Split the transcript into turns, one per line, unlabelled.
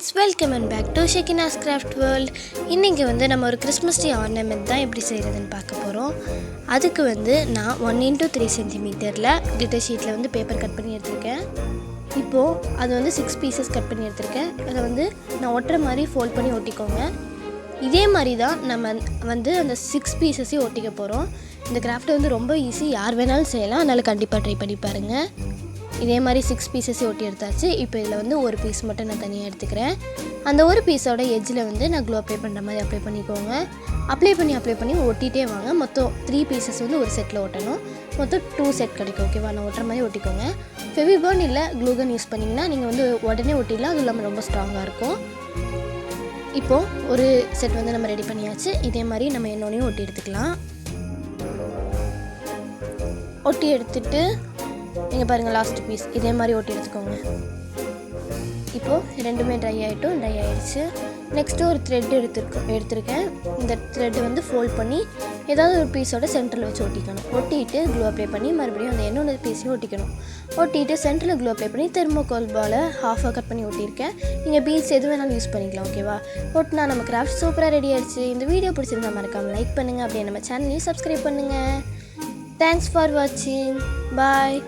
Friends, welcome and back to Shekinah's craft world. இன்றைக்கி நம்ம ஒரு கிறிஸ்மஸ் ட்ரீ ஆர்னமெண்ட் தான் எப்படி செய்கிறதுன்னு பார்க்க போகிறோம். அதுக்கு நான் 1x3 சென்டிமீட்டரில் கிளிட்டர் ஷீட்டில் பேப்பர் கட் பண்ணி எடுத்திருக்கேன். இப்போது அது 6 பீசஸ் கட் பண்ணி எடுத்திருக்கேன். அதை நான் ஒட்டுற மாதிரி ஃபோல்ட் பண்ணி ஒட்டிக்கோங்க. இதே மாதிரி தான் நம்ம அந்த 6 பீசஸையும் ஒட்டிக்க போகிறோம். இந்த கிராஃப்ட் ரொம்ப ஈஸி, யார் வேணாலும் செய்யலாம். அதனால் கண்டிப்பாக ட்ரை பண்ணி பாருங்கள். இதே மாதிரி 6 பீசஸையும் ஒட்டி எடுத்தாச்சு. இப்போ இதில் ஒரு பீஸ் மட்டும் நான் தனியாக எடுத்துக்கிறேன். அந்த ஒரு பீஸோட எட்ஜில் நான் க்ளூ அப்ளை பண்ணுற மாதிரி அப்ளை பண்ணிக்கோங்க. அப்ளை பண்ணி ஒட்டிகிட்டே வாங்க. மொத்தம் 3 பீசஸ் ஒரு செட்டில் ஒட்டணும். மொத்தம் 2 செட் கிடைக்கும். ஓகேவா? நான் ஒட்டுற மாதிரி ஒட்டிக்கோங்க. ஃபெவிபாண்ட் இல்லை க்ளூகன் யூஸ் பண்ணிங்கன்னா நீங்கள் உடனே ஒட்டிடலாம். அது இல்லாமல் ரொம்ப ஸ்ட்ராங்காக இருக்கும். இப்போது ஒரு செட் நம்ம ரெடி பண்ணியாச்சு. இதே மாதிரி நம்ம இன்னொன்னையும் ஒட்டி எடுத்துக்கலாம். ஒட்டி எடுத்துட்டு நீங்கள் பாருங்கள், லாஸ்ட் பீஸ் இதே மாதிரி ஒட்டி எடுத்துக்கோங்க. இப்போது ரெண்டுமே ட்ரை ஆகிடுச்சு. நெக்ஸ்ட்டு ஒரு த்ரெட் எடுத்திருக்கேன். இந்த த்ரெட்டு ஃபோல்ட் பண்ணி ஏதாவது ஒரு பீஸோட சென்டரில் வச்சு ஒட்டிக்கணும். ஒட்டிட்டு க்ளூ அப்ளை பண்ணி மறுபடியும் அந்த இன்னொரு பீஸையும் ஒட்டிக்கணும். ஒட்டிட்டு சென்டரில் க்ளூ அப்ளை பண்ணி தெர்மோகால் பாலை ஹாஃபாக கட் பண்ணி ஒட்டியிருக்கேன். நீங்கள் பீட்ஸ் எது வேணாலும் யூஸ் பண்ணிக்கலாம். ஓகேவா? ஒட்டினா நம்ம கிராஃப்ட் சூப்பராக ரெடி ஆகிடுச்சு. இந்த வீடியோ பிடிச்சிருந்தா மறக்காமல் லைக் பண்ணுங்கள். அப்படியே நம்ம சேனலையும் சப்ஸ்கிரைப் பண்ணுங்கள். தேங்க்ஸ் ஃபார் வாட்சிங். பாய்.